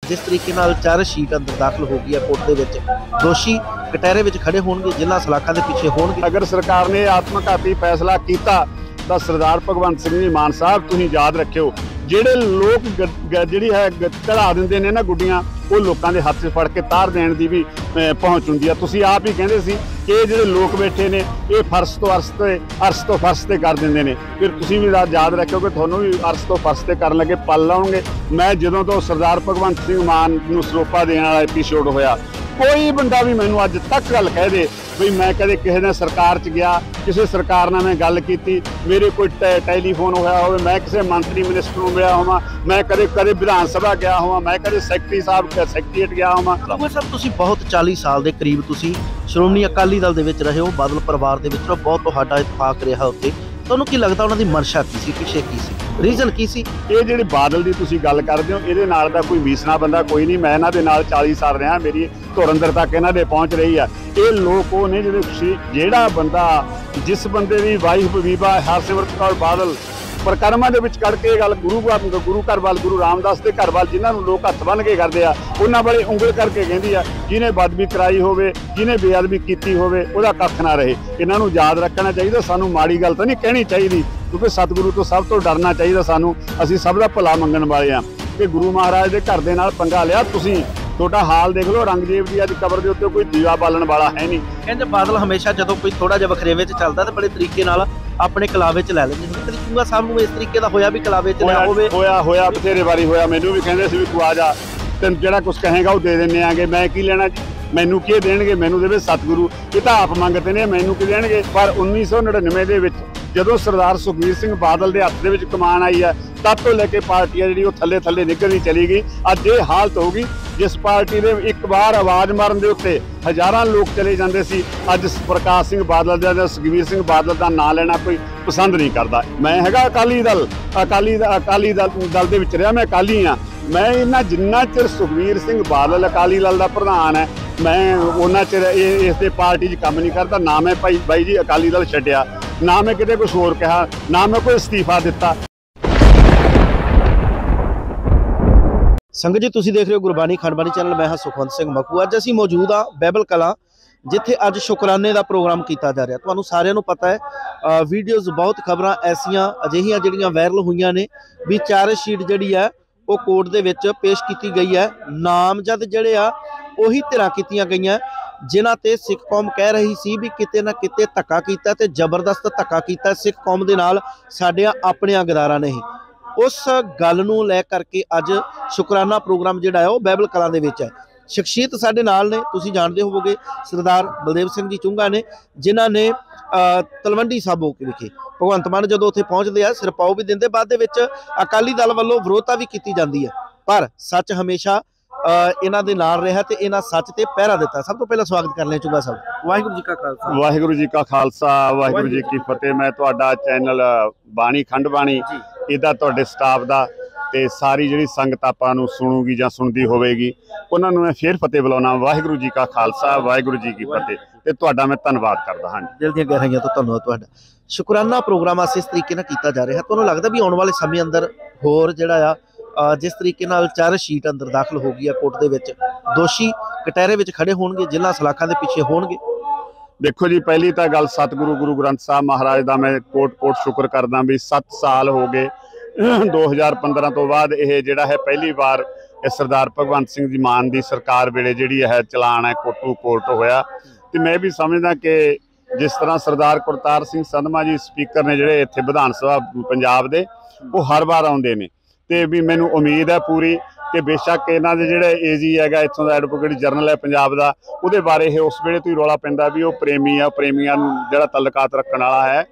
जिस तरीके नाल चार्जशीट अंदर दाखिल हो गई है कोर्ट दे विच, दोषी कटहरे विच खड़े होणगे, जिन्हां सलाखां दे पिछे होणगे। अगर सरकार ने आत्मघाती फैसला किया तो सरदार भगवंत सिंह जी मान साहब तुसीं याद रखियो, ਜਿਹੜੇ ਲੋਕ ਜਿਹੜੀ ਹੈ ਚੜਾ ਦਿੰਦੇ ਨੇ ਨਾ ਗੁੱਡੀਆਂ, ਉਹ ਲੋਕਾਂ ਦੇ ਹੱਥ 'ਚ ਫੜ ਕੇ ਤਾਰ ਦੇਣ ਦੀ ਵੀ ਪਹੁੰਚ ਹੁੰਦੀ ਆ। ਤੁਸੀਂ ਆਪ ਹੀ ਕਹਿੰਦੇ ਸੀ ਕਿ ਇਹ ਜਿਹੜੇ ਲੋਕ ਬੈਠੇ ਨੇ ਇਹ ਫਰਸ਼ ਤੋਂ ਅਰਸ਼ ਤੇ, ਅਰਸ਼ ਤੋਂ ਫਰਸ਼ ਤੇ ਕਰ ਦਿੰਦੇ ਨੇ। ਫਿਰ ਤੁਸੀਂ ਵੀ ਯਾਦ ਰੱਖਿਓ ਕਿ ਤੁਹਾਨੂੰ ਵੀ ਅਰਸ਼ ਤੋਂ ਫਰਸ਼ ਤੇ ਕਰਨ ਲੱਗੇ ਪਲ ਲਾਉਣਗੇ। ਮੈਂ ਜਦੋਂ ਤੋਂ ਸਰਦਾਰ ਭਗਵੰਤ ਸਿੰਘ ਮਾਨ ਨੂੰ ਸਰੋਪਾ ਦੇਣ ਵਾਲਾ ਐਪੀਸੋਡ ਹੋਇਆ, कोई बंदा भी मैनू अज तक गल कह दे बई मैं कदे किसी ने सरकार च गया, किसी सरकार नाल मैं गल की, मेरे कोई टैलीफोन होया हो, मैं किसी मंत्री मिनिस्टर नूं मिलिया होवां, मैं कदे कदे विधान सभा गया होवां, मैं कदे सैकटरी साहब सैकटरीएट गया होवां। सर तुसीं बहुत 40 साल के करीब तुसीं श्रोमणी अकाली दल दे विच रहे हो, बादल परिवार दे विच बहुत तुहाडा इतफाक रहा उत्ते, तुहानूं की लगदा उन्हां दी मंशा की सी, पिछे की सी, रीजन की सी? ये जिहड़ी बादल दी तुसीं गल करदे हो, इहदे नाल दा कोई मीसना बंदा कोई नहीं। मैं इन्हां दे नाल 40 साल रहा, मेरी धुर अंदर तक इन्हां दे पहुंच रही है। ये लोग वो ने जिहड़ा बंदा, जिस बंदे दी वाइफ बीबा हरसिमरत कौर बादल परिक्रमा दे विच कड़ के गल गुरु घर वाल, गुरु रामदास के घर वाल, जिन्हां नूं लोग हत्थ बन के करदे आ, उन्हां वाले उंगल करके कहंदी आ जिन्हें बदबी कराई होवे, जिन्हें बेअदबी कीती होवे, उहदा कख ना रहे। इन्हां नूं याद रखना चाहिए, सानूं माड़ी गल तां नहीं कहनी चाहिए, क्योंकि सतगुरु तो सब तो डरना चाहिए। सानूं असीं सब दा भला मंगण वाले आ कि गुरु महाराज के घर दे नाल पंगा लिया तुसीं, छोटा हाल देख लो, रंगजेब की अज कबर के उत्ते कोई दीवा बालन वाला है नहीं। कहते बादल हमेशा जो कोई थोड़ा जिहा वखरेवे च चलदा तो बड़े तरीके नाल अपने कलावे च लै लैंदे ने। कदी चूंगा साहब नूं इस तरीके दा होया भी कलावे च लिया होवे? होया बथेरे वारी होया, मैनूं भी कहंदे सी भी तूं आ जा, तैनूं जिहड़ा कुछ कहेगा वो दे दिंदे आंगे, मैं की लेना जी, मैनूं की देणगे, मैनूं देवे सतगुरु, ये तां आप मंगते ने, मैनूं की देणगे। पर 1999 दे विच जदों सरदार सुखबीर सिंह बादल के हत्थ दे विच कमान आई है, तद तो लैके पार्टी है जी थले थले निकलनी चली गई। अज ये हालत होगी जिस पार्टी ने एक बार आवाज़ मारन दे उत्ते हज़ारां लोग चले जाते सी, अज प्रकाश सिंह बादल का, सुखबीर सिंह बादल का नाम लेना कोई पसंद नहीं करता। मैं हैगा अकाली दल दे विच रहा, मैं अकाली हाँ। मैं इन्ना जिन्ना चिर सुखबीर सिंह बादल अकाली दल का प्रधान है, मैं उन्ना चिर इस पार्टी च काम नहीं करता। ना मैं भाई जी अकाली दल छड्डिया, ना मैं किते कुछ होर कहा, ना मैं कोई इस्तीफा दिता। संगत जी तुसीं देख रहे हो गुरबाणी खंडबाणी चैनल, मैं हाँ सुखवंत सिंह मक्कू। अज असीं मौजूद हाँ बाइबल कलां, जिथे अज शुकराने का प्रोग्राम किया जा रहा। तुहानूं सारिआं नूं पता है वीडियोज़ बहुत खबरां ऐसियां अजिहियां जिहड़ियां वायरल होईयां ने भी चार्जशीट जिहड़ी है वो कोर्ट दे विच पेश की गई है। नामजद जिहड़े आ उही धिरां कीतीआं गईआं जिन्हां ते सिख कौम कह रही सी भी किते ना किते धक्का कीता ते जबरदस्त धक्का कीता सिख कौम दे नाल, साडिआं अपणिआं गदारां नहीं। उस गल नूं लै करके अज शुकराना प्रोग्राम जिहड़ा है वो बाइबल कलां दे विच है। शख्सियत साडे नाल ने, तुसीं जाणदे होवोगे सरदार बलदेव सिंह जी चुंगा ने, जिन्हां ने तलवंडी साबो विखे भगवंत मान जदों उत्थे पहुंचदे आ सिरपाओ भी दिंदे, बाद दे विच अकाली दल वल्लों विरोधता भी की जाती है, पर सच हमेशा इन्हां दे नाल रहा ते इन्हां सच ते पहरा दिता। सब तो पहला स्वागत कर लें चुंगा साहब। वाहिगुरू जी का खालसा, वाहिगुरू जी का खालसा, वाहिगुरू जी की फतेह। मैं तुहाडा चैनल बाणी खंडबाणी इहदा तुहाडे स्टाफ दा ते सारी जिहड़ी संगत आपां नूं सुणूगी जां सुणदी होवेगी, उन्हां नूं मैं फिर फतेह बुलाउणा। वाहिगुरू जी का खालसा, वाहिगुरू जी की फतेह। ते तुहाडा मैं धन्नवाद करदा हां। दिल दीआं गहराइयां तो धन्नवाद तुहाडा। शुकराना प्रोग्राम अस इस तरीके नाल कीता जा रहा। तुहानूं लगदा भी आउण वाले समय अंदर होर जिहड़ा आ जिस तरीके नाल चार्जशीट अंदर दाखिल हो गई है कोर्ट दे विच, दोषी कटहरे विच खड़े होणगे, जिन्हां सलाखां दे पिछे होणगे? देखो जी, पहली तो गल सतगुरु गुरु ग्रंथ साहब महाराज का मैं कोट शुक्र करदा भी 7 साल हो गए 2015 तो बाद यह जिहड़ा है पहली बार सरदार भगवंत सिंह जी मान की सरकार वेले जिहड़ी है चलान है कोटू कोर्ट होया। तो मैं भी समझदा कि जिस तरह सरदार करतार सिंह संधमा जी स्पीकर ने जिहड़े इत्थे विधान सभा पंजाब दे वो हर बार आउंदे ने, ते भी मैनू उम्मीद है पूरी कि बेशक इन्हां दे जिहड़े एजी हैगा इत्थों दा एडवोकेट जनरल है पंजाब दा, उहदे बारे ये उस वेले तो ही रौला पैंदा भी वो प्रेमी है, प्रेमियां नूं जिहड़ा तल्लकात रखण वाला है,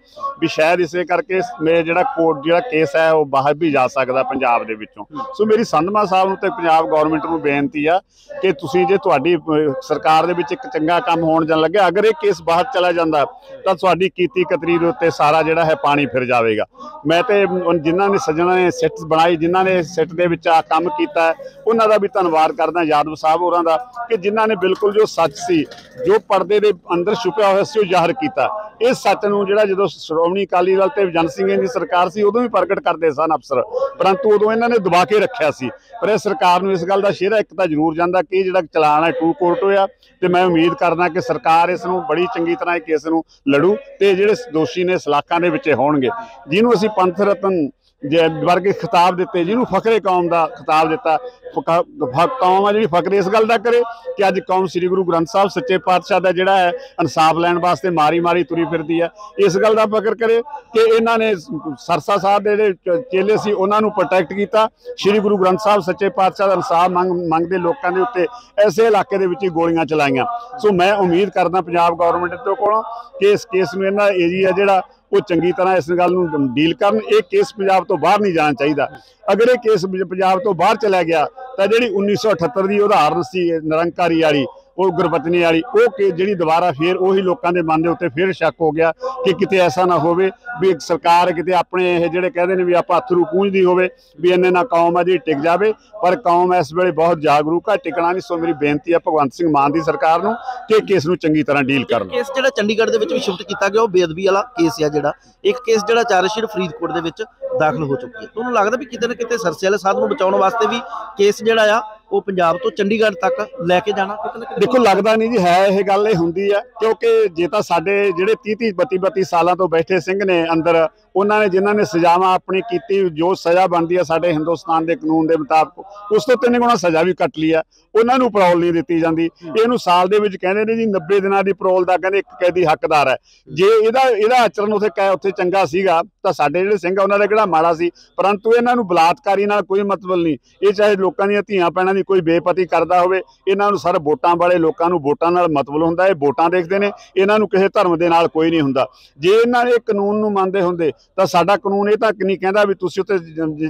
भी शायद इसे करके मेरे जिहड़ा कोर्ट जिहड़ा केस है वो बाहर भी जा सकदा पंजाब दे विचों। सो मेरी संधमा साहब नूं ते पंजाब गौरमेंट नूं बेनती आ कि तुसीं जे तुहाडी सरकार दे विच इक चंगा काम होण जाण लग्गिआ, अगर ये केस बाहर चला जांदा तां तुहाडी कीती कतरी दे उत्ते सारा जिहड़ा है पानी फिर जावेगा। मैं ते जिन्हां ने सज्जणां ने सिट बनाई, जिन्हां ने सिट दे विच आ काम कीता है उन्हां दा भी धन्नवाद करदा यादव साहब होरां दा कि जिन्हां ने बिल्कुल जो सच सी जो पर्दे दे अंदर छुपिया होया सी ज़ाहिर कीता। इस सच नूं जिहड़ा जदों श्रोमणी अकाली दल ते जन सिंह दी सरकार सी उदों भी प्रगट करदे सन अफसर, परंतु उदों इन्हां ने दबा के रखिया सी। पर इस सरकार नूं इस गल दा शिहरा एक तां जरूर जांदा कि जिहड़ा चलान है टू कोर्ट होया ते मैं उम्मीद करदा कि सरकार इस नूं बड़ी चंगी तरह इस केस नूं लड़ू ते जिहड़े दोषी ने सलाखां दे विच होणगे। जिहनूं असीं पंथ रतन वर्गे खिताब दिते, जिन्होंने फखरे कौम का खिताब दिता, कौम है जी फखरे इस गल का करे कि अज कौम श्री गुरु ग्रंथ साहब सच्चे पातशाह का जोड़ा है इंसाफ लैण वास्ते मारी मारी तुरी फिरती है। इस गल का फकर करे कि इन्होंने सरसा साहब के जो चेले से उन्होंने प्रोटैक्ट किया, श्री गुरु ग्रंथ साहब सच्चे पातशाह का इंसाफ मंगते लोगों के उत्ते ऐसे इलाके के विच गोलियां चलाइया। सो मैं उम्मीद करदा पंजाब गौरमेंट के कोलों कि इस केस में इन्हां एजी है जिहड़ा वो चंगी तरह इस गल नूं डील करन। ये केस पंजाब तो बाहर नहीं जाना चाहिए। अगर ये केस पंजाब तो बाहर चला गया तो जी 1978 की उदाहरण सी निरंकारी वाली वो गुरबचनी वाली वो जी दोबारा फिर उही लोगों के मन के उत्ते फिर शक हो गया कि किते ऐसा ना हो भी एक सरकार किते अपने ये जिहड़े कहते हैं भी आप अथरू पूंजदी होवे भी इन्ने ना कौम है जी टिक जाए। पर कौम इस वेले बहुत जागरूक है, टिकना नहीं। सो मेरी बेनती है भगवंत सिंह मान की सरकार नूं कि केस नूं चंगी तरह डील करन। केस जिहड़ा चंडीगढ़ दे विच भी शिफ्ट किया गया वो बेअदबी वाला केस है, जिहड़ा एक केस जिहड़ा चार्जशीट फरीदकोट दे विच दाखिल हो चुकी है। तुहानूं लगदा भी किते ना किते सरसे वाले साध नूं बचाउण वास्ते भी केस जिहड़ा आ वो पंजाब तो चंडीगढ़ तक लैके जाना किते ना किते? देखो लगता नहीं जी है ये गल हुंदी है, क्योंकि जे तां साडे जिहड़े 30 32 सालों तो बैठे सिंह ने अंदर उन्होंने जिन्होंने सजावां अपनी की जो सज़ा बनती है साडे हिंदुस्तान के कानून के मुताबिक उस तो 3 गुणा सज़ा भी कट ली है। उन्होंने परौल नहीं दी जाती। इहनूं साल दे विच कहंदे ने जी 90 दिनां दी परौल दा कहंदे एक कैदी हकदार है। जे इहदा आचरण उत्थे चंगा सीगा तां साडे जिहड़े सिंह उन्हां दा किहड़ा माड़ा सी, परंतु इन्हां नूं बलात्कारी नाल कोई मतलब नहीं। ये चाहे लोकां दीयां धीआं भैणां दी कोई बेपती करदा होवे, इन्हां नूं सर वोटां वाले लोकां नूं वोटां नाल मतलब हुंदा है, वोटां देखदे ने, इन्हां नूं किसी धर्म दे नाल कोई नहीं हुंदा। जे इन्हां ने कानून नूं मंनदे हुंदे तां साडा कानून ये तक नहीं कहता भी तुसीं उत्थे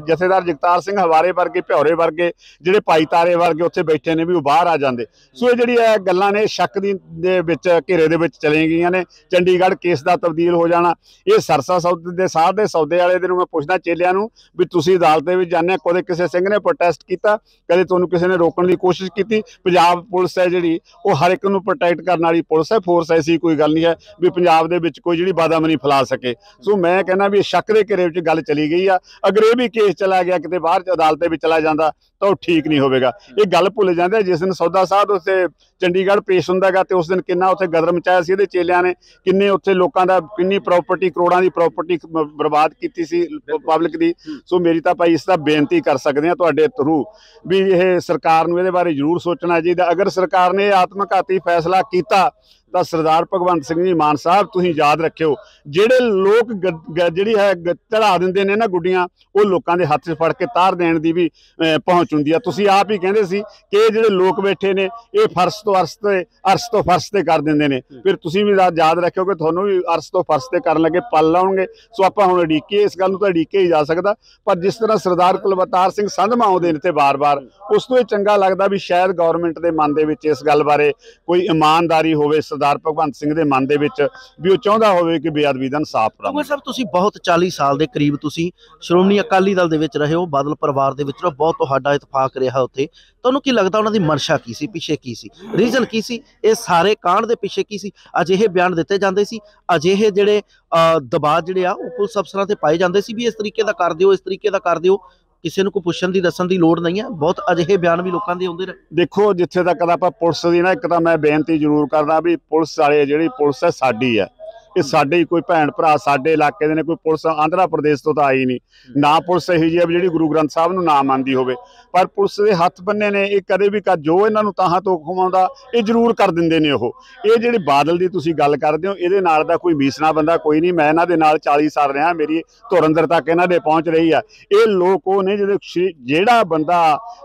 जथेदार जगतार सिंह हवारे वर्गे भ्यौरे वर्गे जिहड़े भाई तारे वर्गे उत्थे बैठे ने भी वो बाहर आ जांदे। सो ये जिहड़ी गल्लां ने शक दे विच घेरे दे विच चली गईयां ने। चंडीगढ़ केस दा तब्दील हो जाना ये सरसा सौदे दे साध दे सौदे वाले दे नूं मैं पुछदा चेलियां नूं भी तुसीं अदालत दे विच जाने कदे किसी सिंह ने प्रोटेस्ट कीता, कदे तुहानूं किसी ने रोकण दी कोशिश कीती? पंजाब पुलिस है जिहड़ी वो हर एक नूं प्रोटैक्ट करन वाली पुलिस है, फोर्स ऐसी कोई गल नहीं है भी पंजाब दे विच कोई जिहड़ी बादामनी फैला सके। सो मैं कहना भी शक दे घेरे विच गल चली गई आ। अगर ये भी केस चला गया किते बाहर अदालत भी चला जाता तो ठीक नहीं होगा। ये गल भुल जाते जिस दिन सौदा साहब उत्थे चंडीगढ़ पेश हुंदा गा तो उस दिन किन्ना उत्थे गदर मचाया सी इहदे चेलियां ने, किन्ने उत्थे लोकां दा किन्नी प्रॉपर्टी करोड़ां दी प्रॉपर्टी बर्बाद कीती सी पब्लिक दी। सो मेरी तां भाई इसदा बेनती कर सकदे हां तुहाडे थ्रू भी ये सरकार नूं इहदे बारे जरूर सोचना चाहिए। अगर सरकार ने आत्मघाती फैसला कीता तो सरदार भगवंत सिंह जी मान साहब तुसीं याद रखियो जिहड़े लोग जिहड़ी है चढ़ा दिंदे ने ना गुड्डियां वो लोगों के हत्थ 'च फड़ के तार देण दी भी पहुँच हुंदी है। तुसीं आप ही कहंदे सी कि ये जिहड़े लोग बैठे ने ये फर्श तो अर्श ते अर्श तो फर्श ते कर दिंदे ने, फिर तुसीं भी याद रखियो कि तुहानूं भी अर्श तो फर्श ते करन लगे पल लाउणगे। सो आपां हुण उड़ीके इस गल नूं तां उड़ीके ही जा सकदा, पर जिस तरह सरदार कुलवतार सिंह संधमा आउंदे ने ते बार-बार उस तो चंगा लगदा भी शायद गौरमेंट दे मन दे विच इस गल बारे कोई ईमानदारी होवे, सरदार भगवंत सिंह दे मन दे विच भी वो चाहुंदा होवे कि बेअदबी दा इंसाफ प्राप्त। साहब तुसीं बहुत 40 साल दे करीब तुसीं श्रोमणी अकाली दल दे विच रहे हो, बादल परिवार दे विच रहो, बहुत तुहाडा इतफाक रहा उत्थे। तुहानूं की लगदा उन्हां दी मंशा की सी, पिछे की सी, रीजन की सी, ये सारे कांड दे पिछे की सी? अजिहे बयान दिते जांदे सी, अजिहे जिहड़े दबाਅ जिहड़े आ वो पुलिस अफसरां ते पाए जांदे सी भी इस तरीके दा कर दिओ, इस तरीके दा कर दिओ, किसी को पुछण दी दस्सण दी लोड़ नहीं है। बहुत अजिहे बयान भी लोगों के आउंदे रहे। देखो जिथे तक आपां पुलिस दी ना एक तां मैं बेनती जरूर करदा भी पुलिस वाले जिहड़ी पुलिस है साडी है, ये साडे ही कोई भैन भरा साडे इलाके दे ने, कोई पुलिस आंध्रा प्रदेश तो आई नहीं ना पुलिस यही जी जिहड़ी गुरु ग्रंथ साहब नूं ना मनदी होवे, पर पुलिस दे हत्थ बन्ने ने ये कदे भी कर जो इन्हां नूं ताहां तो हुकम आउंदा ये जरूर कर दिंदे ने। ओह ये जिहड़ी बादल दी तुसीं गल करदे हो इहदे नाल दा कोई मीसना बंदा कोई नहीं। मैं इन्हां दे नाल 40 साल रहा, मेरी धुर अंदर तक इन्हां दे पहुंच रही है। ये लोग वो ने जिहड़ा बंदा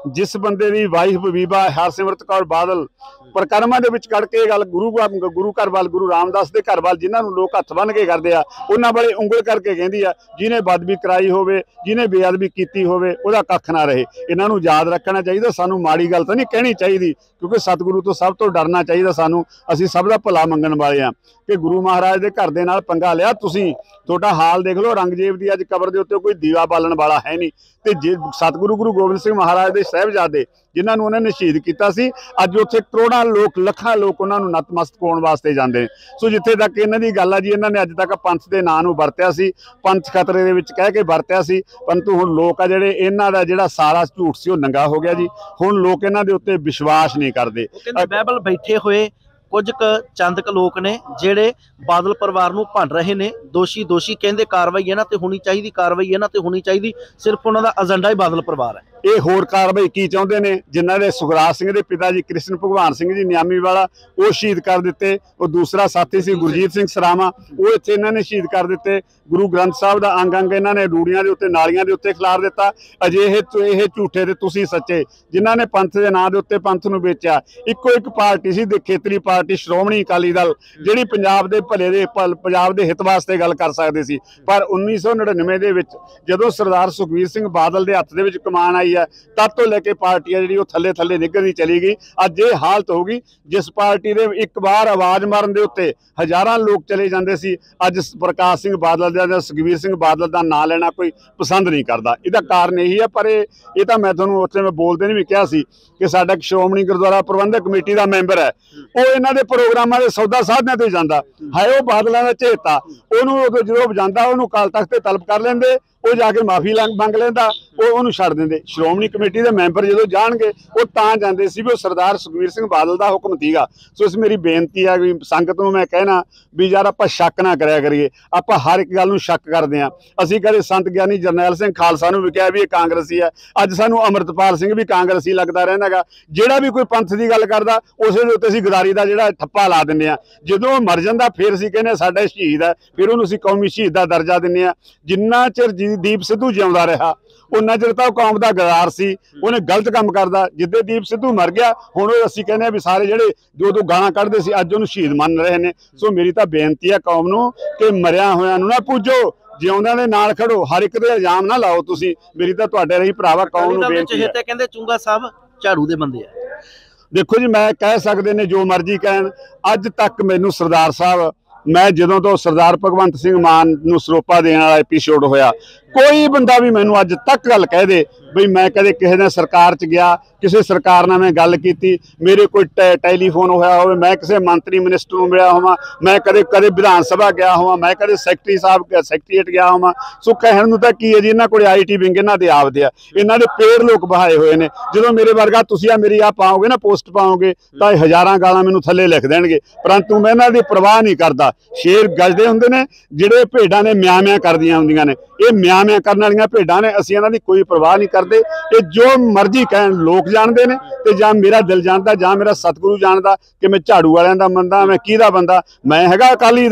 जिस बंदे दी वाइफ बीबा हरसिमरत कौर बादल ਪ੍ਰਕਰਮਾਂ ਦੇ ਵਿੱਚ ਕੱਢ ਕੇ ਗੱਲ ਗੁਰੂ ਘਰ ਵੱਲ, ਗੁਰੂ ਰਾਮਦਾਸ ਦੇ ਘਰ ਵੱਲ, ਜਿਨ੍ਹਾਂ ਨੂੰ ਲੋਕ ਹੱਥ ਬੰਨ੍ਹ ਕੇ ਕਰਦੇ ਆ, ਉਹਨਾਂ ਵਾਲੇ ਉਂਗਲ ਕਰਕੇ ਕਹਿੰਦੀ ਆ ਜਿਹਨੇ ਬਦਬੀ ਕਰਾਈ ਹੋਵੇ, ਜਿਹਨੇ ਬੇਅਦਬੀ ਕੀਤੀ ਹੋਵੇ, ਉਹਦਾ ਕੱਖ ਨਾ ਰਹੇ। ਇਹਨਾਂ ਨੂੰ ਯਾਦ ਰੱਖਣਾ ਚਾਹੀਦਾ। ਸਾਨੂੰ ਮਾੜੀ ਗੱਲ ਤਾਂ ਨਹੀਂ ਕਹਿਣੀ ਚਾਹੀਦੀ, ਕਿਉਂਕਿ ਸਤਿਗੁਰੂ ਤੋਂ ਸਭ ਤੋਂ ਡਰਨਾ ਚਾਹੀਦਾ ਸਾਨੂੰ। ਅਸੀਂ ਸਭ ਦਾ ਭਲਾ ਮੰਗਣ ਵਾਲੇ ਆ ਕਿ ਗੁਰੂ ਮਹਾਰਾਜ ਦੇ ਘਰ ਦੇ ਨਾਲ ਪੰਗਾ ਲਿਆ ਤੁਸੀਂ। ਤੁਹਾਡਾ ਹਾਲ ਦੇਖ ਲਓ, ਔਰੰਗਜ਼ੇਬ ਦੀ ਅੱਜ ਕਬਰ ਦੇ ਉੱਤੇ ਕੋਈ ਦੀਵਾ ਬਾਲਣ ਵਾਲਾ ਹੈ ਨਹੀਂ। ਤੇ ਜੇ ਸਤਿਗੁਰੂ ਗੁਰੂ ਗੋਬਿੰਦ ਸਿੰਘ ਮਹਾਰਾਜ ਦੇ ਸਾਹਿਬਜ਼ਾਦੇ ਜਿਨ੍ਹਾਂ ਨੂੰ ਉਹਨਾਂ ਨੇ ਸ਼ਹੀਦ ਕੀਤਾ ਸੀ, ਅੱਜ ਉੱਥੇ ਕਰੋੜਾਂ ਲੋਕ, ਲੱਖਾਂ ਲੋਕ ਉਹਨਾਂ ਨੂੰ ਨਤਮਸਤਕ ਹੋਣ ਵਾਸਤੇ ਜਾਂਦੇ ਨੇ। ਸੋ ਜਿੱਥੇ ਤੱਕ ਇਹਨਾਂ ਦੀ ਗੱਲ ਆ ਜੀ, ਇਹਨਾਂ ਨੇ ਅੱਜ ਤੱਕ ਪੰਥ ਦੇ ਨਾਂ ਨੂੰ ਵਰਤਿਆ ਸੀ, ਪੰਥ ਖਤਰੇ ਦੇ ਵਿੱਚ ਕਹਿ ਕੇ ਵਰਤਿਆ ਸੀ, ਪਰੰਤੂ ਹੁਣ ਲੋਕ ਆ ਜਿਹੜੇ, ਇਹਨਾਂ ਦਾ ਜਿਹੜਾ ਸਾਰਾ ਝੂਠ ਸੀ ਉਹ ਨੰਗਾ ਹੋ ਗਿਆ ਜੀ। ਹੁਣ ਲੋਕ ਇਹਨਾਂ ਦੇ ਉੱਤੇ ਵਿਸ਼ਵਾਸ ਨਹੀਂ ਕਰਦੇ। ਬਾਈਬਲ ਬੈਠੇ ਹੋਏ ਕੁਝ ਚੰਦ ਕ ਲੋਕ ਨੇ ਜਿਹੜੇ ਬਾਦਲ ਪਰਿਵਾਰ ਨੂੰ ਭੰਡ ਰਹੇ ਨੇ। ਦੋਸ਼ੀ ਕਹਿੰਦੇ ਕਾਰਵਾਈ ਇਹਨਾਂ ਤੇ ਹੋਣੀ ਚਾਹੀਦੀ, ਕਾਰਵਾਈ ਇਹਨਾਂ ਤੇ ਹੋਣੀ ਚਾਹੀਦੀ। ਸਿਰਫ ਉਹਨਾਂ ਦਾ ਏਜੰਡਾ ਹੀ ਬਾਦਲ ਪਰਿਵਾਰ ਹੈ। ਇਹ ਹੋਰ ਕਾਰਵਾਈ ਕੀ ਚਾਹੁੰਦੇ ਨੇ? ਜਿਨ੍ਹਾਂ ਦੇ ਸੁਖਰਾਜ ਸਿੰਘ ਦੇ ਪਿਤਾ ਜੀ ਕ੍ਰਿਸ਼ਨ ਭਗਵਾਨ ਸਿੰਘ ਜੀ ਨਿਆਮੀ ਵਾਲਾ, ਉਹ ਸ਼ਹੀਦ ਕਰ ਦਿੱਤੇ। ਉਹ ਦੂਸਰਾ ਸਾਥੀ ਸੀ ਗੁਰਜੀਤ ਸਿੰਘ ਸਰਾਵਾਂ, ਉਹ ਇੱਥੇ ਇਹਨਾਂ ਨੇ ਸ਼ਹੀਦ ਕਰ ਦਿੱਤੇ। ਗੁਰੂ ਗ੍ਰੰਥ ਸਾਹਿਬ ਦਾ ਅੰਗ ਇਹਨਾਂ ਨੇ ਰੂੜੀਆਂ ਦੇ ਉੱਤੇ, ਨਾਲੀਆਂ ਦੇ ਉੱਤੇ ਖਿਲਾਰ ਦਿੱਤਾ। ਅਜਿਹੇ ਇਹ ਝੂਠੇ ਤੇ ਤੁਸੀਂ ਸੱਚੇ, ਜਿਨ੍ਹਾਂ ਨੇ ਪੰਥ ਦੇ ਨਾਂ ਦੇ ਉੱਤੇ ਪੰਥ ਨੂੰ ਵੇਚਿਆ। ਇੱਕੋ ਇੱਕ ਪਾਰਟੀ ਸੀ, ਖੇਤਰੀ ਪਾਰਟੀ ਸ਼੍ਰੋਮਣੀ ਅਕਾਲੀ ਦਲ, ਜਿਹੜੀ ਪੰਜਾਬ ਦੇ ਭਲੇ ਦੇ, ਪੰਜਾਬ ਦੇ ਹਿੱਤ ਵਾਸਤੇ ਗੱਲ ਕਰ ਸਕਦੇ ਸੀ। ਪਰ 1999 ਦੇ ਵਿੱਚ ਜਦੋਂ ਸਰਦਾਰ ਸੁਖਬੀਰ ਸਿੰਘ ਬਾਦਲ ਦੇ ਹੱਥ ਦੇ ਵਿੱਚ ਕਮਾਨ ਆਈ ਹੈ, ਤਦ ਤੋਂ ਲੈ ਕੇ ਪਾਰਟੀ ਜਿਹੜੀ ਉਹ ਥੱਲੇ ਥੱਲੇ ਨਿਕਲਦੀ ਚਲੀ ਗਈ। ਅੱਜ ਇਹ ਹਾਲਤ ਹੋ ਗਈ, ਜਿਸ ਪਾਰਟੀ ਦੇ ਇੱਕ ਵਾਰ ਆਵਾਜ਼ ਮਾਰਨ ਦੇ ਉੱਤੇ ਹਜ਼ਾਰਾਂ ਲੋਕ ਚਲੇ ਜਾਂਦੇ ਸੀ, ਅੱਜ ਪ੍ਰਕਾਸ਼ ਸਿੰਘ ਬਾਦਲ ਦਾ, ਸੁਖਬੀਰ ਸਿੰਘ ਬਾਦਲ ਦਾ ਨਾਂ ਲੈਣਾ ਕੋਈ ਪਸੰਦ ਨਹੀਂ ਕਰਦਾ। ਇਹਦਾ ਕਾਰਨ ਇਹੀ ਹੈ। ਪਰ ਇਹ ਤਾਂ ਮੈਂ ਤੁਹਾਨੂੰ ਉੱਥੇ ਮੈਂ ਬੋਲਦੇ ਨੇ ਵੀ ਕਿਹਾ ਸੀ ਕਿ ਸਾਡਾ ਸ਼੍ਰੋਮਣੀ ਗੁਰਦੁਆਰਾ ਪ੍ਰਬੰਧਕ ਕਮੇਟੀ ਦਾ ਮੈਂਬਰ ਹੈ, ਉਹ ਇਹਨਾਂ ਦੇ ਪ੍ਰੋਗਰਾਮਾਂ ਦੇ ਸੌਦਾ ਸਾਧਿਆਂ ਤੋਂ ਹੀ ਜਾਂਦਾ ਹੈ। ਉਹ ਬਾਦਲਾਂ ਦਾ ਚੇਤਾ, ਉਹਨੂੰ ਜਦੋਂ ਜਾਂਦਾ ਉਹਨੂੰ ਅਕਾਲ ਤਖਤ ਤੇ ਤਲਬ ਕਰ ਲੈਂਦੇ, ਉਹ ਜਾ ਕੇ ਮਾਫੀ ਮੰਗ ਲੈਂਦਾ, ਉਹਨੂੰ ਛੱਡ ਦਿੰਦੇ। ਸ਼੍ਰੋਮਣੀ ਕਮੇਟੀ ਦੇ ਮੈਂਬਰ ਜਦੋਂ ਜਾਣਗੇ ਉਹ ਤਾਂ ਜਾਂਦੇ ਸੀ ਵੀ ਉਹ ਸਰਦਾਰ ਸੁਖਬੀਰ ਸਿੰਘ ਬਾਦਲ ਦਾ ਹੁਕਮ ਸੀਗਾ। ਸੋ ਇਸ ਮੇਰੀ ਬੇਨਤੀ ਹੈ ਵੀ ਸੰਗਤ ਨੂੰ ਮੈਂ ਕਹਿਣਾ ਵੀ ਯਾਰ ਆਪਾਂ ਸ਼ੱਕ ਨਾ ਕਰਿਆ ਕਰੀਏ। ਆਪਾਂ ਹਰ ਇੱਕ ਗੱਲ ਨੂੰ ਸ਼ੱਕ ਕਰਦੇ ਹਾਂ। ਅਸੀਂ ਕਦੇ ਸੰਤ ਗਿਆਨੀ ਜਰਨੈਲ ਸਿੰਘ ਖਾਲਸਾ ਨੂੰ ਵੀ ਕਿਹਾ ਵੀ ਇਹ ਕਾਂਗਰਸੀ ਹੈ, ਅੱਜ ਸਾਨੂੰ ਅੰਮ੍ਰਿਤਪਾਲ ਸਿੰਘ ਵੀ ਕਾਂਗਰਸੀ ਲੱਗਦਾ ਰਹਿੰਦਾ ਗਾ। ਜਿਹੜਾ ਵੀ ਕੋਈ ਪੰਥ ਦੀ ਗੱਲ ਕਰਦਾ ਉਸੇ ਦੇ ਉੱਤੇ ਅਸੀਂ ਗਦਾਰੀ ਦਾ ਜਿਹੜਾ ਠੱਪਾ ਲਾ ਦਿੰਦੇ ਹਾਂ। ਜਦੋਂ ਉਹ ਮਰ ਜਾਂਦਾ ਫਿਰ ਅਸੀਂ ਕਹਿੰਦੇ ਸਾਡਾ ਸ਼ਹੀਦ ਹੈ, ਫਿਰ ਉਹਨੂੰ ਅਸੀਂ ਕੌਮੀ ਸ਼ਹੀਦ ਦਾ ਦਰਜਾ ਦਿੰਦੇ ਹਾਂ। ਜਿੰਨਾ ਚਿਰ ਦੀਪ ਸਿੱਧੂ ਜਿਉਂਦਾ ਰਿਹਾ ਉਹਨਾਂ ਚਿਰ ਤਾਂ ਉਹ ਕੌਮ ਦਾ ਗਦਾਰ ਸੀ, ਉਹਨੇ ਗਲਤ ਕੰਮ ਕਰਦਾ। ਜਿੱਦੇ ਦੀਪ ਸਿੱਧੂ ਮਰ ਗਿਆ ਹੁਣ ਉਹ ਅਸੀਂ ਕਹਿੰਦੇ ਆ ਵੀ ਸਾਰੇ ਜਿਹੜੇ ਜੋ ਗਾਲਾਂ ਕੱਢਦੇ ਸੀ ਅੱਜ ਉਹਨੂੰ ਸ਼ਹੀਦ ਮੰਨ ਰਹੇ ਨੇ। ਸੋ ਮੇਰੀ ਤਾਂ ਬੇਨਤੀ ਹੈ ਕੌਮ ਨੂੰ ਕਿ ਮਰਿਆ ਹੋਇਆਂ ਨੂੰ ਨਾ ਪੂਜੋ, ਜਿਉਂਦਿਆਂ ਦੇ ਨਾਲ ਖੜੋ। ਹਰ ਇੱਕ ਦੇ ਇਲਜ਼ਾਮ ਨਾ ਲਾਓ ਤੁਸੀਂ। ਮੇਰੀ ਤਾਂ ਤੁਹਾਡੇ ਰਹੀ ਭਰਾਵਾ ਕੌਮ ਨੂੰ ਬੇਨਤੀ ਹੈ। ਕਹਿੰਦੇ ਚੁੰਗਾ ਸਾਹਿਬ ਝਾੜੂ ਦੇ ਬੰਦੇ ਆ। ਦੇਖੋ ਜੀ, ਮੈਂ ਕਹਿ ਸਕਦੇ ਨੇ ਜੋ ਮਰਜ਼ੀ ਕਹਿਣ, ਅੱਜ ਤੱਕ ਮੈਨੂੰ ਸਰਦਾਰ ਸਾਹਿਬ, ਮੈਂ ਜਦੋਂ ਤੋਂ ਸਰਦਾਰ ਭਗਵੰਤ ਸਿੰਘ ਮਾਨ ਨੂੰ ਸਰੋਪਾ ਦੇਣ ਵਾਲਾ ਐਪੀਸੋਡ ਹੋਇਆ, ਕੋਈ ਬੰਦਾ ਵੀ ਮੈਨੂੰ ਅੱਜ ਤੱਕ ਗੱਲ ਕਹਿ ਦੇ ਬਈ ਮੈਂ ਕਦੇ ਕਿਸੇ ਨੇ ਸਰਕਾਰ 'ਚ ਗਿਆ, ਕਿਸੇ ਸਰਕਾਰ ਨਾਲ ਮੈਂ ਗੱਲ ਕੀਤੀ, ਮੇਰੇ ਕੋਈ ਟੈਲੀਫੋਨ ਹੋਇਆ ਹੋਵੇ, ਮੈਂ ਕਿਸੇ ਮੰਤਰੀ ਮਿਨਿਸਟਰ ਨੂੰ ਮਿਲਿਆ ਹੋਵਾਂ, ਮੈਂ ਕਦੇ ਵਿਧਾਨ ਸਭਾ ਗਿਆ ਹੋਵਾਂ, ਮੈਂ ਕਦੇ ਸੈਕਟਰੀਏਟ ਗਿਆ ਹੋਵਾਂ। ਸੋ ਕਹਿਣ ਨੂੰ ਤਾਂ ਕੀ ਹੈ ਜੀ, ਇਹਨਾਂ ਕੋਲ IT ਵਿੰਗ ਇਹਨਾਂ ਦੇ ਆਪਦੇ ਆ, ਇਹਨਾਂ ਦੇ ਪੇੜ ਲੋਕ ਬਹਾਏ ਹੋਏ ਨੇ। ਜਦੋਂ ਮੇਰੇ ਵਰਗਾ ਤੁਸੀਂ ਆ ਮੇਰੀ ਆ ਪਾਓਗੇ ਨਾ, ਪੋਸਟ ਪਾਓਗੇ, ਤਾਂ ਹਜ਼ਾਰਾਂ ਗਾਲਾਂ ਮੈਨੂੰ ਥੱਲੇ ਲਿਖ ਦੇਣਗੇ, ਪਰੰਤੂ ਮੈਂ ਇਹਨਾਂ ਦੀ ਪਰਵਾਹ ਨਹੀਂ ਕਰਦਾ। ਸ਼ੇਰ ਗੱਜਦੇ ਹੁੰਦੇ ਨੇ, ਜਿਹੜੇ ਭੇਡਾਂ ਨੇ ਮਿਆਂ ਕਰਦੀਆਂ ਹੁੰਦੀਆਂ ਨੇ, ਇਹ ਮਿਆਂ ਕਰਨ ਵਾਲੀਆਂ ਭੇਡਾਂ ਨੇ। ਅਸੀਂ ਇਹਨਾਂ ਦੀ ਕੋਈ ਪਰਵਾਹ ਨਹੀਂ ਕਰਦੇ। ਇਹ ਜੋ ਮਰਜ਼ੀ ਕਹਿਣ, ਲੋਕ ਜਾਣਦੇ ਨੇ ਤੇ ਜਾਂ ਮੇਰਾ ਦਿਲ ਜਾਣਦਾ, ਜਾਂ ਮੇਰਾ ਸਤਿਗੁਰੂ ਜਾਣਦਾ ਕਿ ਮੈਂ ਝਾੜੂ ਵਾਲਿਆਂ ਦਾ ਬੰਦਾ, ਮੈਂ ਕਿਹਦਾ ਬੰਦਾ। ਮੈਂ ਹੈਗਾ ਅਕਾਲੀ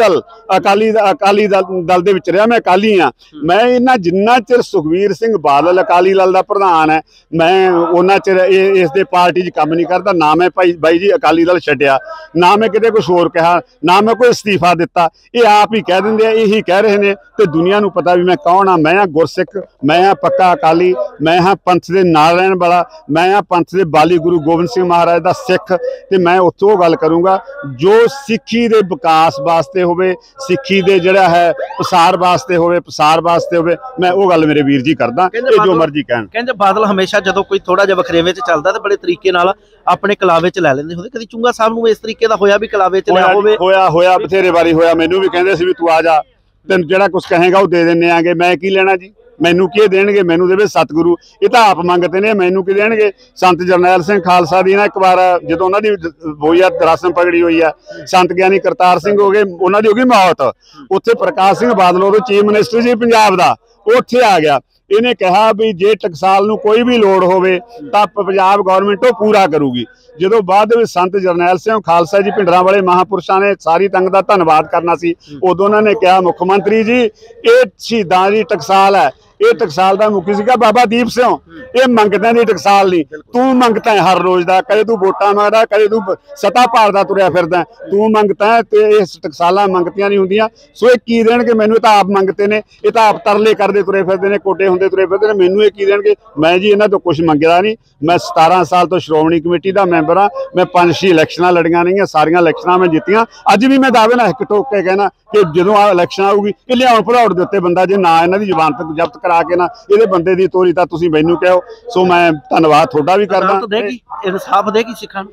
ਦਲ ਦੇ ਵਿੱਚ ਰਿਹਾ, ਮੈਂ ਅਕਾਲੀ ਆ। ਮੈਂ ਇਹਨਾਂ ਜਿੰਨਾ ਚਿਰ ਸੁਖਬੀਰ ਸਿੰਘ ਬਾਦਲ ਅਕਾਲੀ ਦਲ ਦਾ ਪ੍ਰਧਾਨ ਹੈ, ਮੈਂ ਉਹਨਾਂ ਚਿਰ ਇਸ ਦੇ ਪਾਰਟੀ 'ਚ ਕੰਮ ਨਹੀਂ ਕਰਦਾ। ਨਾ ਮੈਂ ਬਾਈ ਜੀ ਅਕਾਲੀ ਦਲ ਛੱਡਿਆ, ਨਾ ਮੈਂ ਕਿਤੇ ਕੁਛ ਹੋਰ ਕਿਹਾ, ਨਾ ਮੈਂ ਕੋਈ ਅਸਤੀਫਾ ਦਿੱਤਾ। ਇਹ ਆਪ ਹੀ ਕਹਿ ਦਿੰਦੇ ਆ, ਇਹੀ ਕਹਿ ਰਹੇ ਨੇ ਤੇ ਦੁਨੀਆ ਨੂੰ ਪਤਾ ਵੀ ਮੈਂ ਕੌਣ ਆ। ਮੈਂ ਆ ਗੁਰਸਿੱਖ, ਮੈਂ ਆ ਪੱਕਾ ਅਕਾਲੀ, ਮੈਂ ਹਾਂ ਪੰਥ ਦੇ ਨਾਲ ਰਹਿਣ ਵਾਲਾ, ਮੈਂ ਆ ਪੰਥ ਦੇ ਬਾਲੀ ਗੁਰੂ ਗੋਬਿੰਦ ਸਿੰਘ ਮਹਾਰਾਜ ਦਾ ਸਿੱਖ। ਤੇ ਮੈਂ ਉੱਥੋਂ ਗੱਲ ਕਰੂੰਗਾ ਜੋ ਸਿੱਖੀ ਦੇ ਵਿਕਾਸ ਵਾਸਤੇ ਹੋਵੇ, ਸਿੱਖੀ ਦੇ ਜਿਹੜਾ ਹੈ ਪਸਾਰ ਵਾਸਤੇ ਹੋਵੇ, ਮੈਂ ਉਹ ਗੱਲ ਮੇਰੇ ਵੀਰ ਜੀ ਕਰਦਾ। ਇਹ ਜੋ ਮਰਜ਼ੀ ਕਹਿਣ। ਕਹਿੰਦੇ ਬਾਦਲ ਹਮੇਸ਼ਾ ਜਦੋਂ ਕੋਈ ਥੋੜਾ ਜਿਹਾ ਵਖਰੇਵੇਂ 'ਚ ਚੱਲਦਾ ਤੇ ਬੜੇ ਤਰੀਕੇ ਨਾਲ ਆਪਣੇ ਕਲਾਵੇ 'ਚ ਲੈ ਲੈਂਦੇ ਹੁੰਦੇ। ਕਦੀ ਚੁੰਗਾ ਸਾਹਿਬ ਨੂੰ ਇਸ ਤਰੀਕੇ ਦਾ ਹੋਇਆ ਵੀ ਕਲਾਵੇ 'ਚ ਲਿਆ ਹੋਵੇ? ਹੋਇਆ ਬਥੇਰੇ ਵਾਰੀ ਹੋਇਆ। ਮੈਨੂੰ ਵੀ ਕਹਿੰਦੇ ਸੀ ਵੀ ਤੂੰ ਆ ਜਾ, ਤੈਨੂੰ ਜਿਹੜਾ ਕੁਝ ਕਹੇਗਾ ਉਹ ਦੇ ਦਿੰਦੇ ਆਂਗੇ। ਮੈਂ ਕੀ ਲੈਣਾ ਜੀ, ਮੈਨੂੰ ਕੀ ਦੇਣਗੇ? ਮੈਨੂੰ ਦੇਵੇ ਸਤਿਗੁਰੂ। ਇਹ ਤਾਂ ਆਪ ਮੰਗਤੇ ਨੇ, ਮੈਨੂੰ ਕੀ ਦੇਣਗੇ? ਸੰਤ ਜਰਨੈਲ ਸਿੰਘ ਖਾਲਸਾ ਦੀ ਨਾ ਇੱਕ ਵਾਰ ਜਦੋਂ ਉਹਨਾਂ ਦੀ ਹੋਈ ਆ, ਰਸਮ ਪਗੜੀ ਹੋਈ ਆ, ਸੰਤ ਗਿਆਨੀ ਕਰਤਾਰ ਸਿੰਘ ਹੋ ਗਏ, ਉਹਨਾਂ ਦੀ ਹੋ ਗਈ ਮੌਤ। ਉੱਥੇ ਪ੍ਰਕਾਸ਼ ਸਿੰਘ ਬਾਦਲ ਉਦੋਂ ਚੀਫ ਮਿਨਿਸਟਰ ਸੀ ਪੰਜਾਬ ਦਾ, ਉੱਥੇ ਆ ਗਿਆ। ਇਹਨੇ ਕਿਹਾ ਵੀ ਜੇ ਟਕਸਾਲ ਨੂੰ ਕੋਈ ਵੀ ਲੋੜ ਹੋਵੇ ਤਾਂ ਪੰਜਾਬ ਗਵਰਨਮੈਂਟ ਉਹ ਪੂਰਾ ਕਰੂਗੀ। ਜਦੋਂ ਬਾਅਦ ਵਿੱਚ ਸੰਤ ਜਰਨੈਲ ਸਿੰਘ ਖਾਲਸਾ ਜੀ ਭਿੰਡਰਾਂ ਵਾਲੇ ਮਹਾਂਪੁਰਸ਼ਾਂ ਨੇ ਸਾਰੀ ਤੰਗ ਦਾ ਧੰਨਵਾਦ ਕਰਨਾ ਸੀ, ਉਦੋਂ ਉਹਨਾਂ ਨੇ ਕਿਹਾ ਮੁੱਖ ਮੰਤਰੀ ਜੀ ਇਹ ਸ਼ਹੀਦਾਂ ਦੀ ਟਕਸਾਲ ਹੈ, ਇਹ ਟਕਸਾਲ ਦਾ ਮੁਖੀ ਸੀਗਾ ਬਾਬਾ ਦੀਪ ਸਿੰਘ। ਇਹ ਮੰਗਤਿਆਂ ਦੀ ਟਕਸਾਲ ਨਹੀਂ, ਤੂੰ ਮੰਗਤਾ ਹੈ ਹਰ ਰੋਜ਼ ਦਾ, ਕਦੇ ਤੂੰ ਵੋਟਾਂ ਮੰਗਦਾ, ਕਦੇ ਤੂੰ ਸਤਾ ਭਾਲਦਾ ਤੁਰਿਆ ਫਿਰਦਾ, ਤੂੰ ਮੰਗਤਾ ਹੈ। ਤੇ ਇਹ ਟਕਸਾਲਾਂ ਮੰਗਤੀਆਂ ਨਹੀਂ ਹੁੰਦੀਆਂ। ਸੋ ਇਹ ਕੀ ਦੇਣਗੇ ਮੈਨੂੰ? ਇਹ ਤਾਂ ਆਪ ਮੰਗਤੇ ਨੇ, ਇਹ ਤਾਂ ਆਪ ਤਰਲੇ ਕਰਦੇ ਤੁਰੇ ਫਿਰਦੇ ਨੇ, ਕੋਟੇ ਹੁੰਦੇ ਤੁਰੇ ਫਿਰਦੇ ਨੇ, ਮੈਨੂੰ ਇਹ ਕੀ ਦੇਣਗੇ? ਮੈਂ ਜੀ ਇਹਨਾਂ ਤੋਂ ਕੁਝ ਮੰਗਦਾ ਨਹੀਂ। ਮੈਂ 17 ਸਾਲ ਤੋਂ ਸ਼੍ਰੋਮਣੀ ਕਮੇਟੀ ਦਾ ਮੈਂਬਰ ਹਾਂ। ਮੈਂ 5-6 ਇਲੈਕਸ਼ਨਾਂ ਲੜੀਆਂ ਨੇਗੀਆਂ, ਸਾਰੀਆਂ ਇਲੈਕਸ਼ਨਾਂ ਮੈਂ ਜਿੱਤੀਆਂ। ਅੱਜ ਵੀ ਮੈਂ ਦਾਅਵੇ ਨਾਲ ਇੱਕ ਠੋਕ ਕੇ ਕਹਿਣਾ ਕਿ ਜਦੋਂ ਆ ਇਲੈਕਸ਼ਨ ਆਊਗੀ ਇਹ ਲਿਆਉਣ ਭੜਾਉਣ ਦੇ ਉੱਤੇ ਬੰਦਾ ਜੇ ਨਾ ਇਹਨਾਂ ਦੀ ਜ਼ੁਬਾਨ ਤੱਕ ਜ਼ਬਤ ਕਰਾ ਕੇ ਨਾ ਇਹਦੇ ਬੰਦੇ ਦੀ ਤੋਰੀ ਤਾਂ ਤੁਸੀਂ ਮੈਨੂੰ ਕਹੋ। ਸੋ ਮੈਂ ਧੰਨਵਾਦ ਤੁਹਾਡਾ ਵੀ ਕਰਦਾ। ਇਨਸਾਫ ਦੇਗੀ ਸਿੱਖਾਂ ਨੂੰ।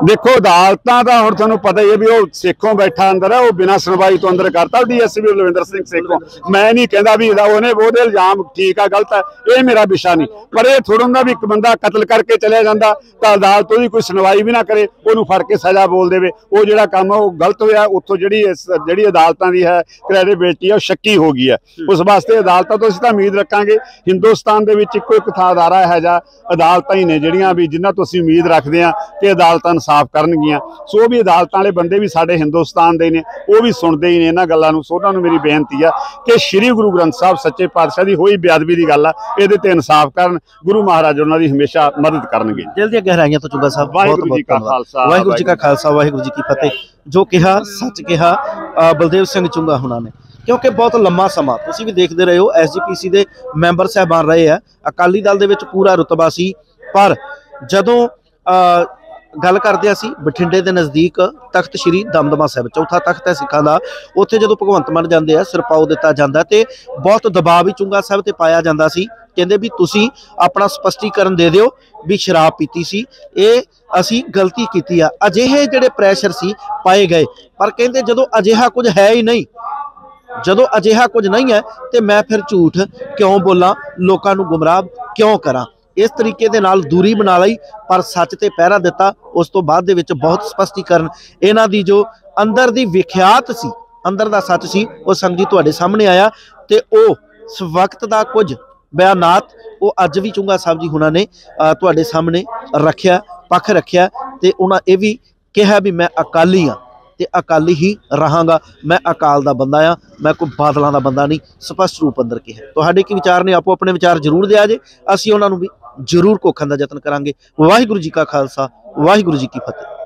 ਦੇਖੋ ਅਦਾਲਤਾਂ ਦਾ ਹੁਣ ਤੁਹਾਨੂੰ ਪਤਾ ਹੀ ਹੈ ਵੀ ਉਹ ਸੇਖੋਂ ਬੈਠਾ ਅੰਦਰ ਹੈ, ਉਹ ਬਿਨਾਂ ਸੁਣਵਾਈ ਤੋਂ ਅੰਦਰ ਕਰਤਾ ਡੀਐਸਪੀ ਬਲਵਿੰਦਰ ਸਿੰਘ ਸੇਖੋਂ। ਮੈਂ ਨਹੀਂ ਕਹਿੰਦਾ ਵੀ ਉਹਦੇ ਇਲਜ਼ਾਮ ਠੀਕ ਆ ਗਲਤ ਹੈ, ਇਹ ਮੇਰਾ ਵਿਸ਼ਾ ਨਹੀਂ। ਪਰ ਇਹ ਥੋੜਾ ਹੁੰਦਾ ਵੀ ਇੱਕ ਬੰਦਾ ਕਤਲ ਕਰਕੇ ਚਲਿਆ ਜਾਂਦਾ ਤਾਂ ਅਦਾਲਤ ਉਹਦੀ ਕੋਈ ਸੁਣਵਾਈ ਵੀ ਨਾ ਕਰੇ, ਉਹਨੂੰ ਫੜ ਕੇ ਸਜ਼ਾ ਬੋਲ ਦੇਵੇ। ਉਹ ਜਿਹੜਾ ਕੰਮ ਉਹ ਗਲਤ ਹੋਇਆ। ਉੱਥੋਂ ਜਿਹੜੀ ਅਦਾਲਤਾਂ ਦੀ ਹੈ ਕ੍ਰੈਡੀਬਿਲਿਟੀ ਹੈ ਉਹ ਸ਼ੱਕੀ ਹੋ ਗਈ ਹੈ। ਉਸ ਵਾਸਤੇ ਅਦਾਲਤਾਂ ਤੋਂ ਅਸੀਂ ਤਾਂ ਉਮੀਦ ਰੱਖਾਂਗੇ। ਹਿੰਦੁਸਤਾਨ ਦੇ ਵਿੱਚ ਇੱਕੋ ਇੱਕ ਥਾਂ ਅਦਾਰਾ ਇਹੋ ਜਿਹਾ ਅਦਾਲਤਾਂ ਹੀ ਨੇ ਜਿਹੜੀਆਂ ਵੀ ਜਿਨ੍ਹਾਂ ਤੋਂ ਅਸੀਂ ਉਮੀਦ ਰੱਖਦੇ ਹਾਂ ਕਿ ਅਦਾਲਤਾਂ ਇਨਸਾਫ ਕਰਨਗੀਆਂ। ਸੋ ਵੀ ਅਦਾਲਤਾਂ ਵਾਲੇ ਬੰਦੇ ਵੀ ਸਾਡੇ ਹਿੰਦੁਸਤਾਨ ਦੇ ਨੇ, ਉਹ ਵੀ ਸੁਣਦੇ ਹੀ ਨੇ ਇਹਨਾਂ ਗੱਲਾਂ ਨੂੰ। ਸੋ ਉਹਨਾਂ ਨੂੰ ਮੇਰੀ ਬੇਨਤੀ ਆ ਕਿ ਸ੍ਰੀ ਗੁਰੂ ਗ੍ਰੰਥ ਸਾਹਿਬ ਸੱਚੇ ਪਾਤਸ਼ਾਹ ਦੀ ਹੋਈ ਬੇਅਦਬੀ ਦੀ ਗੱਲ ਆ, ਇਹਦੇ ਤੇ ਇਨਸਾਫ ਕਰਨ। ਗੁਰੂ ਮਹਾਰਾਜ ਉਹਨਾਂ ਦੀ ਹਮੇਸ਼ਾ ਮਦਦ ਕਰਨਗੇ। ਦਿਲ ਦੀਆਂ ਗਹਿਰਾਈਆਂ ਤੋਂ ਚੁੰਗਾ ਸਾਹਿਬ, ਵਾਹਿਗੁਰੂ ਜੀ ਕਾ ਖਾਲਸਾ, ਵਾਹਿਗੁਰੂ ਜੀ ਕਾ ਖਾਲਸਾ, ਵਾਹਿਗੁਰੂ ਜੀ ਕੀ ਫਤਿਹ। ਜੋ ਕਿਹਾ ਸੱਚ ਕਿਹਾ ਬਲਦੇਵ ਸਿੰਘ ਚੁੰਗਾ ਹੁਣਾਂ ਨੇ, ਕਿਉਂਕਿ ਬਹੁਤ ਲੰਮਾ ਸਮਾਂ ਤੁਸੀਂ ਵੀ ਦੇਖਦੇ ਰਹੇ ਹੋ ਐਸਜੀਪੀਸੀ ਦੇ ਮੈਂਬਰ ਸਾਹਿਬਾਨ ਰਹੇ ਆ। ਅਕਾਲੀ ਦਲ ਦੇ ਵਿੱਚ ਪੂਰਾ ਰੁਤਬਾ ਸੀ, ਪਰ ਜਦੋਂ ਗੱਲ ਕਰਦੇ ਅਸੀਂ ਬਠਿੰਡੇ ਦੇ ਨਜ਼ਦੀਕ ਤਖਤ ਸ਼੍ਰੀ ਦਮਦਮਾ ਸਾਹਿਬ, ਚੌਥਾ ਤਖਤ ਹੈ ਸਿੱਖਾਂ ਦਾ, ਉੱਥੇ ਜਦੋਂ ਭਗਵੰਤ ਮਾਨ ਜਾਂਦੇ ਆ ਸਿਰਪਾਓ ਦਿੱਤਾ ਜਾਂਦਾ ਤੇ ਬਹੁਤ ਦਬਾਅ ਵੀ ਚੁੰਗਾ ਸਾਹਿਬ ਤੇ ਪਾਇਆ ਜਾਂਦਾ ਸੀ। ਕਹਿੰਦੇ ਵੀ ਤੁਸੀਂ ਆਪਣਾ ਸਪਸ਼ਟੀਕਰਨ ਦੇ ਦਿਓ ਵੀ ਸ਼ਰਾਬ ਪੀਤੀ ਸੀ, ਇਹ ਅਸੀਂ ਗਲਤੀ ਕੀਤੀ ਆ। ਅਜਿਹੇ ਜਿਹੜੇ ਪ੍ਰੈਸ਼ਰ ਸੀ ਪਾਏ ਗਏ, ਪਰ ਕਹਿੰਦੇ ਜਦੋਂ ਅਜਿਹਾ ਕੁਝ ਹੈ ਹੀ ਨਹੀਂ, ਜਦੋਂ ਅਜਿਹਾ ਕੁਝ ਨਹੀਂ ਹੈ ਤੇ ਮੈਂ ਫਿਰ ਝੂਠ ਕਿਉਂ ਬੋਲਾਂ, ਲੋਕਾਂ ਨੂੰ ਗੁੰਮਰਾਹ ਕਿਉਂ ਕਰਾਂ। ਇਸ ਤਰੀਕੇ ਦੇ ਨਾਲ ਦੂਰੀ ਬਣਾ ਲਈ, ਪਰ ਸੱਚ ਤੇ ਪਹਿਰਾ ਦਿੱਤਾ। ਉਸ ਤੋਂ ਬਾਅਦ ਦੇ ਵਿੱਚ ਬਹੁਤ ਸਪਸ਼ਟੀਕਰਨ ਇਹਨਾਂ ਦੀ ਜੋ ਅੰਦਰ ਦੀ ਵਿਖਿਆਤ ਸੀ, ਅੰਦਰ ਦਾ ਸੱਚ ਸੀ, ਉਹ ਸੰਗਤ ਜੀ ਤੁਹਾਡੇ ਸਾਹਮਣੇ ਆਇਆ। ਤੇ ਉਹ ਇਸ ਵਕਤ ਦਾ ਕੁਝ ਬਿਆਨਾਤ ਉਹ ਅੱਜ ਵੀ ਚੁੰਗਾ ਸਾਹਿਬ ਜੀ ਹੁਣਾਂ ਨੇ ਤੁਹਾਡੇ ਸਾਹਮਣੇ ਰੱਖਿਆ, ਪੱਖ ਰੱਖਿਆ। ਤੇ ਉਹਨਾਂ ਇਹ ਵੀ ਕਿਹਾ ਵੀ ਮੈਂ ਅਕਾਲੀ ਹਾਂ ਤੇ ਅਕਾਲੀ ਹੀ ਰਹਾਂਗਾ, ਮੈਂ ਅਕਾਲ ਦਾ ਬੰਦਾ ਆ, ਮੈਂ ਕੋਈ ਬਾਦਲਾਂ ਦਾ ਬੰਦਾ ਨਹੀਂ। ਸਪਸ਼ਟ ਰੂਪ ਅੰਦਰ ਕਿਹਾ। ਤੁਹਾਡੇ ਕੀ ਵਿਚਾਰ ਨੇ? ਆਪੋ ਆਪਣੇ ਵਿਚਾਰ ਜ਼ਰੂਰ ਦਿਆ ਜੇ, ਅਸੀਂ ਉਹਨਾਂ ਨੂੰ ਵੀ ਜ਼ਰੂਰ ਕੋਖਣ ਦਾ ਯਤਨ ਕਰਾਂਗੇ। ਵਾਹਿਗੁਰੂ ਜੀ ਕਾ ਖਾਲਸਾ, ਵਾਹਿਗੁਰੂ ਜੀ ਕੀ ਫਤਿਹ।